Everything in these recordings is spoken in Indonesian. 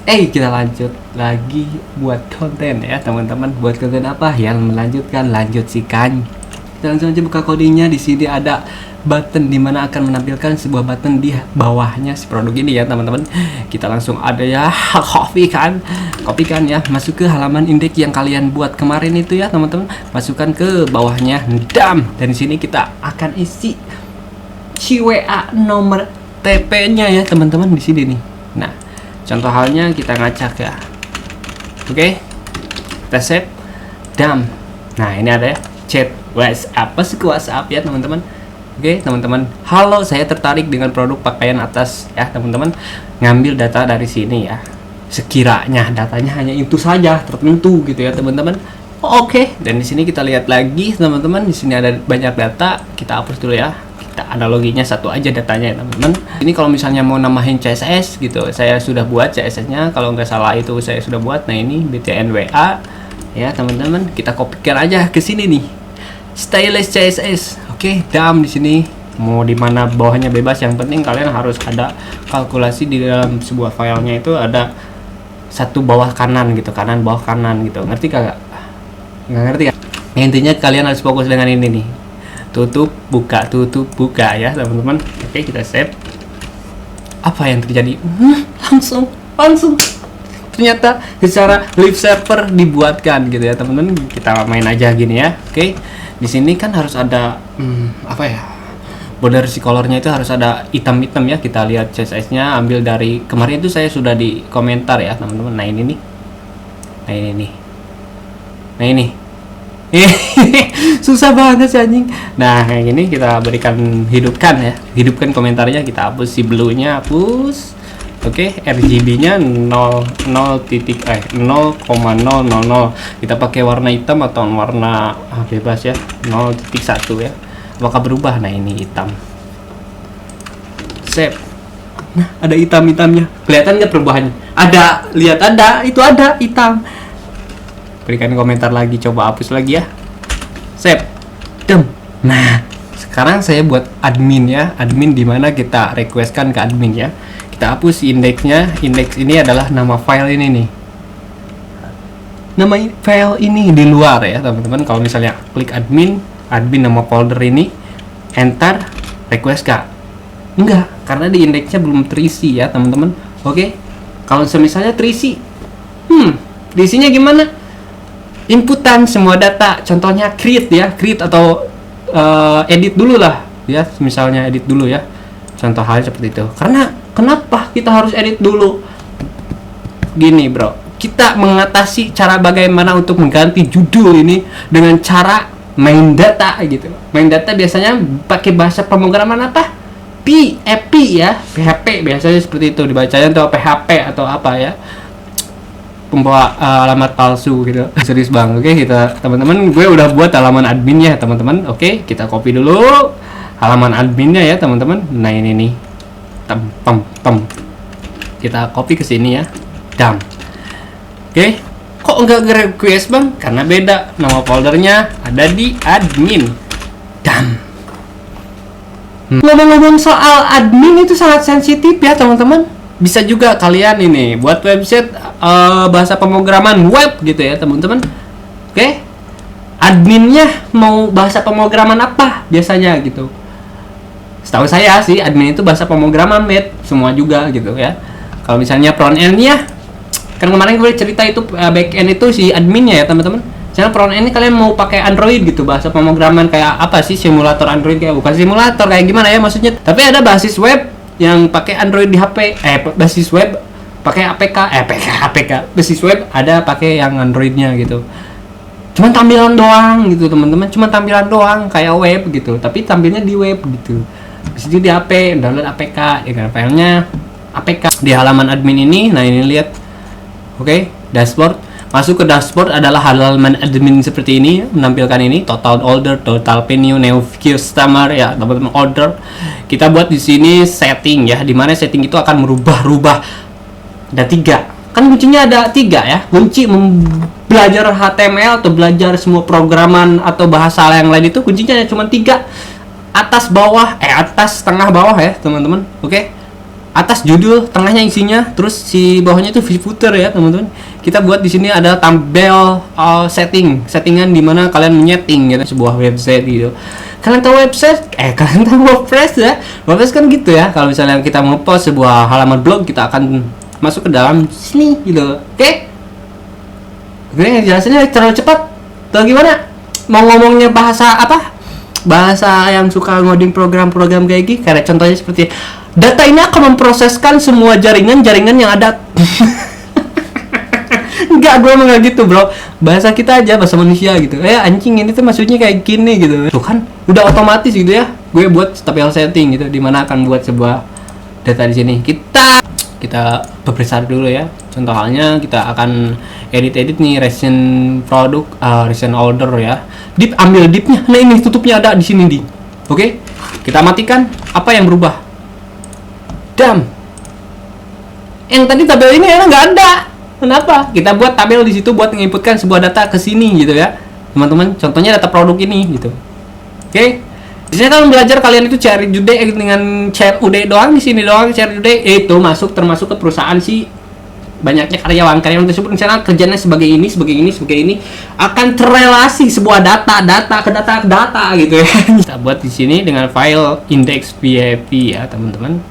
Kita lanjut lagi buat konten ya teman-teman. Buat konten apa? Yang melanjutkan, lanjut sikan. Kita langsung aja buka codingnya. Di sini ada button dimana akan menampilkan sebuah button di bawahnya si produk ini ya teman-teman. Kita langsung ada ya, copy kan ya, masuk ke halaman indeks yang kalian buat kemarin itu ya teman-teman. Masukkan ke bawahnya, dan di sini kita akan isi CWA nomor TP-nya ya teman-teman di sini nih. Nah, contoh halnya kita ngacak ya. Oke. Kita save. Nah, ini ada ya chat WhatsApp, masuk ke WhatsApp ya teman-teman. Oke, teman-teman. Halo, saya tertarik dengan produk pakaian atas ya teman-teman. Ngambil data dari sini ya. Sekiranya datanya hanya itu saja tertentu gitu ya teman-teman. Oke, dan di sini kita lihat lagi teman-teman. Di sini ada banyak data. Kita hapus dulu ya. Analoginya satu aja datanya ya teman-teman. Ini kalau misalnya mau namahin CSS gitu, saya sudah buat CSS-nya. Kalau nggak salah itu saya sudah buat. Nah, ini btnwa ya teman-teman. Kita kopikan aja ke sini nih. Stylist CSS. Oke, di sini mau di mana bawahnya bebas. Yang penting kalian harus ada kalkulasi di dalam sebuah filenya itu ada satu bawah kanan gitu, kanan bawah kanan gitu. Ngerti kagak? Nggak ngerti kan? Intinya kalian harus fokus dengan ini nih. Tutup buka ya teman-teman. Oke, kita save. Apa yang terjadi? Langsung ternyata secara live server dibuatkan gitu ya teman-teman. Kita main aja gini ya. Oke, di sini kan harus ada border si colornya itu harus ada hitam-hitam ya. Kita lihat CSS-nya ambil dari kemarin itu saya sudah di komentar ya teman-teman. Nah, ini nih. Nah ini susah banget sih anjing. Nah, kayak gini kita berikan hidupkan komentarnya. Kita hapus si blue-nya, hapus. Oke, RGB-nya 0,000. Kita pakai warna hitam atau warna bebas ya, 0,1 ya. Apakah berubah? Nah, ini hitam. Save. Nah, ada hitam-hitamnya. Kelihatan nggak perubahannya? Ada, lihat ada, itu ada hitam. Berikan komentar lagi, coba hapus lagi ya. Save. Nah, sekarang saya buat admin ya. Admin dimana kita requestkan ke admin ya. Kita hapus indeksnya. Indeks ini adalah nama file ini nih. Nama file ini di luar ya teman-teman. Kalau misalnya klik admin nama folder ini, enter, request ke. Enggak, karena di indeksnya belum terisi ya teman-teman. Oke. Kalau misalnya terisi, terisinya gimana? Inputan semua data, contohnya create atau edit dulu lah ya, misalnya edit dulu ya, contoh hal seperti itu. Karena kenapa kita harus edit dulu? Gini bro, kita mengatasi cara bagaimana untuk mengganti judul ini dengan cara main data gitu. Main data biasanya pakai bahasa pemrograman apa? PHP ya, PHP biasanya seperti itu dibacanya, atau PHP atau apa ya, pembawa alamat palsu gitu. Serius bang. Oke, kita teman-teman, gue udah buat halaman adminnya teman-teman. Oke, kita copy dulu halaman adminnya ya teman-teman. Nah, ini nih, kita copy ke sini ya. Oke, kok enggak request bang? Karena beda, nama foldernya ada di admin. Ngomong-ngomong soal admin itu sangat sensitif ya teman-teman. Bisa juga kalian ini buat website bahasa pemrograman web gitu ya teman-teman. Oke, adminnya mau bahasa pemrograman apa biasanya gitu. Setahu saya sih admin itu bahasa pemrograman web semua juga gitu ya. Kalau misalnya front end-nya, kan kemarin gue cerita itu back end itu si adminnya ya teman-teman. Misalnya front end ini kalian mau pakai Android gitu, bahasa pemrograman kayak apa sih, simulator Android, kayak bukan simulator kayak gimana ya maksudnya. Tapi ada basis web yang pakai Android di HP, basis web pakai APK, basis web ada pakai yang Androidnya gitu. Cuman tampilan doang gitu teman-teman, cuman tampilan doang kayak web gitu, tapi tampilnya di web gitu. Disitu di HP, download APK, ya kan, filenya APK di halaman admin ini. Nah, ini lihat. Oke, dashboard. Masuk ke dashboard adalah halaman admin seperti ini, menampilkan ini total order, total venue, new customer ya teman-teman, order. Kita buat di sini setting ya, dimana setting itu akan merubah-rubah. Ada 3 kan, kuncinya ada 3 ya. Kunci belajar HTML atau belajar semua programan atau bahasa yang lain itu kuncinya cuma 3, atas bawah, atas tengah bawah ya teman-teman. Oke, atas judul, tengahnya isinya, terus si bawahnya itu footer ya teman-teman. Kita buat di sini ada tampil settingan dimana kalian menyeting gitu sebuah website gitu. Kalian tahu website? Kalian tahu WordPress ya? WordPress kan gitu ya. Kalau misalnya kita mau post sebuah halaman blog, kita akan masuk ke dalam sini gitu. Oke? Gue jelasinnya terlalu cepat. Atau gimana? Mau ngomongnya bahasa apa? Bahasa yang suka ngoding program-program kayak gini, kayak contohnya seperti data ini akan memproseskan semua jaringan yang ada. Enggak, gue emang gak gitu bro. Bahasa kita aja, bahasa manusia gitu. Anjing ini tuh maksudnya kayak gini gitu. Tuh kan, udah otomatis gitu ya. Gue buat tabel setting gitu, dimana akan buat sebuah data di sini. Kita berbesar dulu ya. Contoh halnya kita akan edit nih recent produk, recent order ya. Div, ambil divnya. Nah ini tutupnya ada di sini di. Oke, kita matikan. Apa yang berubah? Dam. Yang tadi tabel ini emang nggak ada. Kenapa? Kita buat tabel di situ buat menginputkan sebuah data ke sini gitu ya, teman-teman. Contohnya data produk ini gitu. Oke. Di sini kalian belajar, kalian itu cari jude dengan share UD doang, di sini doang share jude itu termasuk ke perusahaan si banyaknya karyawan tersebut misalnya kerjanya sebagai ini akan terrelasi sebuah data ke data gitu ya. Kita buat di sini dengan file index.php ya, teman-teman.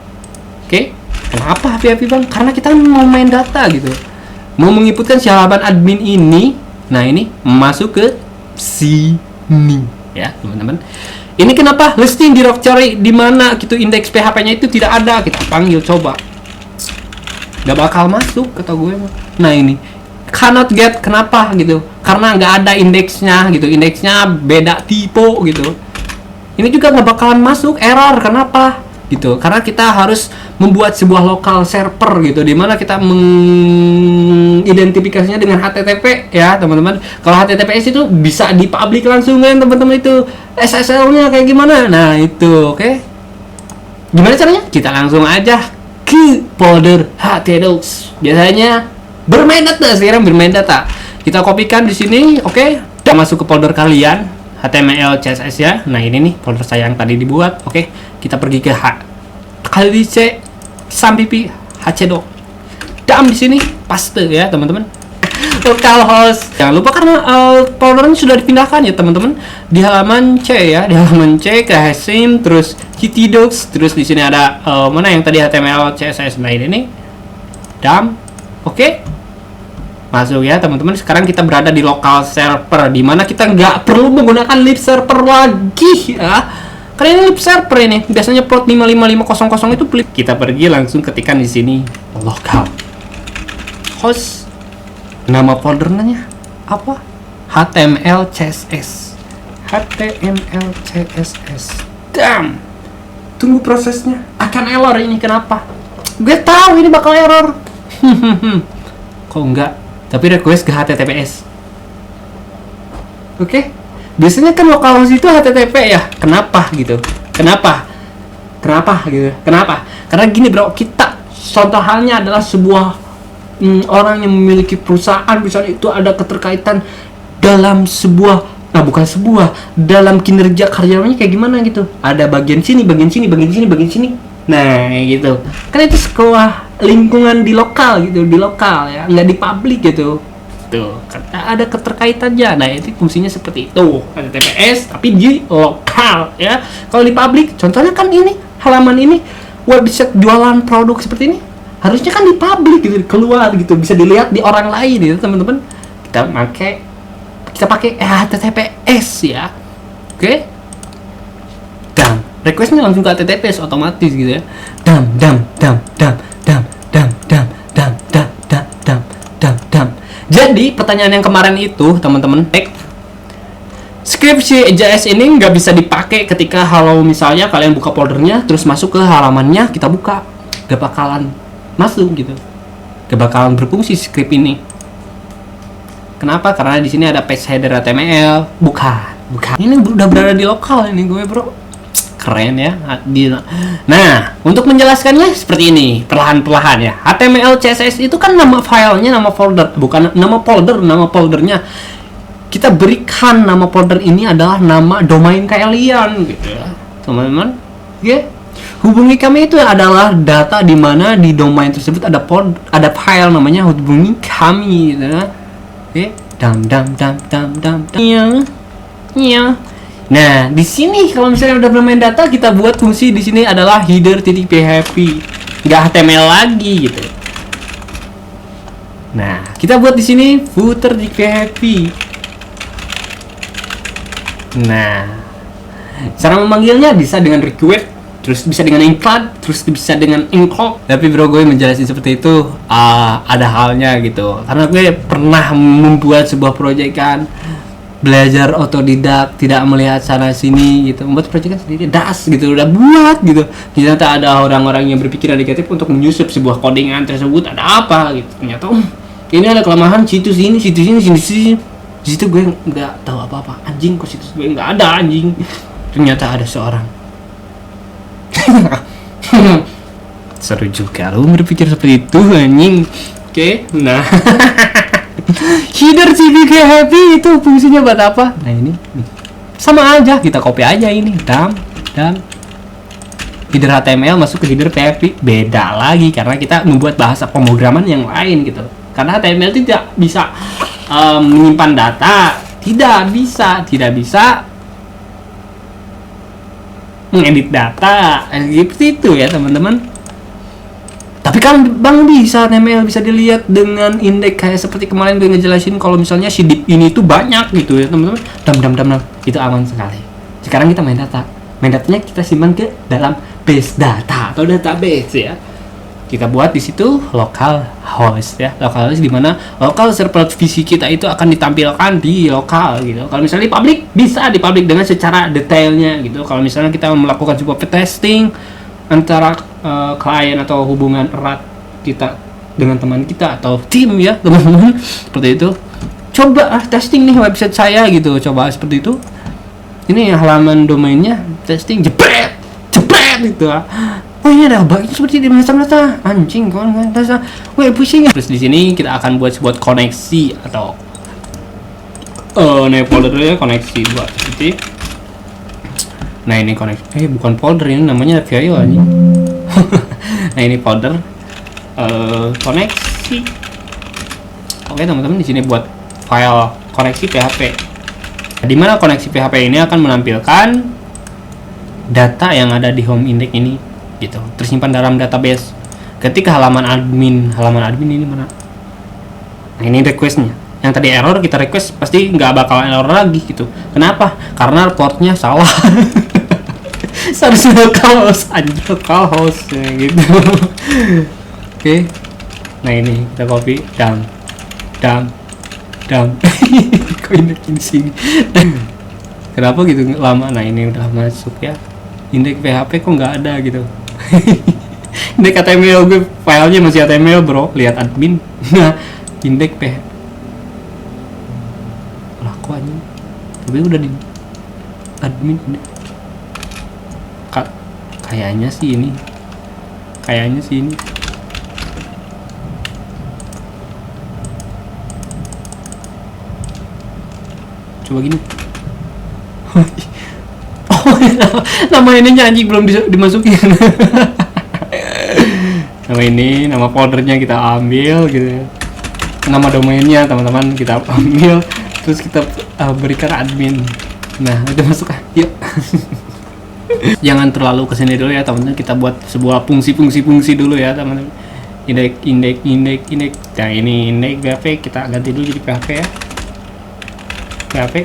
Oke. Kenapa PHP Bang? Karena kita mau main data gitu. Mau menginputkan si halaman admin ini. Nah, ini masuk ke sini ya, teman-teman. Ini kenapa listing directory di mana gitu indeks PHP-nya itu tidak ada, kita panggil coba. Gak bakal masuk kata gue. Nah, ini cannot get, kenapa gitu? Karena nggak ada indeksnya gitu. Indeksnya beda tipe gitu. Ini juga nggak bakalan masuk, error. Kenapa? Gitu. Karena kita harus membuat sebuah local server gitu, dimana kita mengidentifikasinya dengan HTTP ya teman-teman. Kalau HTTPS itu bisa dipublish langsung kan teman-teman, itu SSL-nya kayak gimana. Nah itu oke. Gimana caranya? Kita langsung aja ke folder htdocs. Biasanya bermain data, sekarang bermain data. Kita kopikan di sini, oke. Udah masuk ke folder kalian HTML CSS ya. Nah ini nih folder saya yang tadi dibuat. Oke, kita pergi ke kali C sampai hcdoc. Dam di sini paste ya teman-teman. Localhost. Jangan lupa karena foldernya sudah dipindahkan ya teman-teman. Di halaman C ya, di halaman C ke hashim, terus htdocs, terus di sini ada mana yang tadi HTML CSS. Nah ini nih. Dam. Oke. Masuk ya teman-teman. Sekarang kita berada di local server, di mana kita nggak perlu menggunakan lib server lagi ya. Karena ini lib server ini biasanya port 55500 itu kita pergi langsung ketikkan di sini local host, nama foldernya apa? HTML CSS. Damn. Tunggu prosesnya. Akan error ini, kenapa? Gue tahu ini bakal error. Kok enggak? Tapi request ke HTTPS. Oke. Biasanya kan localhost itu HTTP ya. Kenapa gitu? Kenapa gitu? Kenapa? Karena gini bro, kita contoh halnya adalah sebuah orang yang memiliki perusahaan, misalnya itu ada keterkaitan dalam dalam kinerja karyawannya kayak gimana gitu. Ada bagian sini. Nah, gitu. Karena itu sebuah lingkungan di lokal gitu, ya, nggak di publik gitu. Tuh, ada keterkaitannya. Nah, itu fungsinya seperti itu. HTTPS tapi di lokal ya. Kalau di publik, contohnya kan ini halaman ini website jualan produk seperti ini. Harusnya kan di publik gitu, keluar gitu, bisa dilihat di orang lain gitu, teman-teman. Kita pakai HTTPS ya. Oke. Dan requestnya langsung ke HTTPS otomatis gitu ya. Dam. Jadi pertanyaan yang kemarin itu teman-teman, script JS ini nggak bisa dipakai ketika kalau misalnya kalian buka foldernya terus masuk ke halamannya, kita buka, gak bakalan masuk gitu, gak bakalan berfungsi script ini. Kenapa? Karena di sini ada page header HTML. Bukan. Ini udah berada di lokal ini gue bro. Keren ya. Nah, untuk menjelaskannya seperti ini, perlahan-perlahan ya. HTML CSS itu kan nama filenya, nama folder, bukan nama folder, nama foldernya. Kita berikan nama folder ini adalah nama domain kalian gitu ya, teman-teman. Oke. hubungi kami itu adalah data di mana di domain tersebut ada file namanya hubungi kami gitu ya. Oke, dam. Iya. Nah, di sini kalau misalnya udah bermain data, kita buat fungsi di sini adalah header.php. Nggak HTML lagi gitu. Nah, kita buat di sini footer.php. Nah, cara memanggilnya bisa dengan request, terus bisa dengan include, terus bisa dengan include. Tapi bro, gue menjelasin seperti itu ada halnya gitu. Karena gue pernah membuat sebuah proyek kan, belajar otodidak, tidak melihat sana sini gitu, membuat proyek sendiri, gitu, udah buat gitu. Ternyata ada orang-orang yang berpikiran negatif untuk menyusup sebuah codingan tersebut, ada apa gitu. Ternyata ini ada kelemahan situs ini. Di situ gue nggak tahu apa-apa, anjing, kok situs gue nggak ada anjing. Ternyata ada seorang. Seru juga lu berpikir seperti itu anjing. Oke, nah. Header CPHP itu fungsinya buat apa? Nah ini sama aja, kita copy aja ini dam header HTML masuk ke header PHP. Beda lagi karena kita membuat bahasa pemrograman yang lain gitu. Karena HTML tidak bisa menyimpan data, tidak bisa mengedit data, seperti itu ya teman-teman. Tapi kan bang bisa HTML bisa dilihat dengan indeks kayak seperti kemarin gue ngejelasin kalau misalnya si div ini tuh banyak gitu ya teman-teman. Dam itu aman sekali. Sekarang kita main datanya kita simpan ke dalam base data atau database ya. Kita buat di situ localhost ya. Localhost di mana lokal server visi kita itu akan ditampilkan di lokal gitu. Kalau misalnya di public bisa di public dengan secara detailnya gitu. Kalau misalnya kita melakukan sebuah testing antara klien atau hubungan erat kita dengan teman kita atau tim ya teman-teman, seperti itu. Coba testing nih website saya gitu, coba seperti itu. Ini halaman domainnya testing jebret gitu. Oh ini ada bug seperti di masa anjing kan rasa gue pusing. Terus di sini kita akan buat koneksi atau folder ya, koneksi buat seperti. Nah ini koneksi, bukan folder, ini namanya file anjing. Nah ini folder koneksi. Oke teman-teman, di sini buat file koneksi PHP. Di mana koneksi PHP ini akan menampilkan data yang ada di home index ini gitu, tersimpan dalam database. Ketika halaman admin ini mana? Nah ini requestnya. Yang tadi error kita request pasti nggak bakal error lagi gitu. Kenapa? Karena portnya salah. Seharusnya localhost ya, gitu. Oke. Nah ini kita copy dam. Kok ini di sini? Kenapa gitu lama? Nah ini udah masuk ya. Indeks PHP kok nggak ada gitu. Indeks HTML gue filenya masih HTML bro. Lihat admin. Nah indeks PHP. Laku aja. Tapi udah di admin ini. Kayaknya sih ini. Coba gini. Nama ini anjing belum dimasukin. Nama foldernya kita ambil gitu. Nama domainnya teman-teman kita ambil, terus kita berikan admin. Nah, udah masuk. Yuk. Jangan terlalu kesini dulu ya teman-teman, kita buat sebuah fungsi dulu ya teman-teman. Indeks. Nah ini indeks PHP kita ganti dulu jadi PHP ya. PHP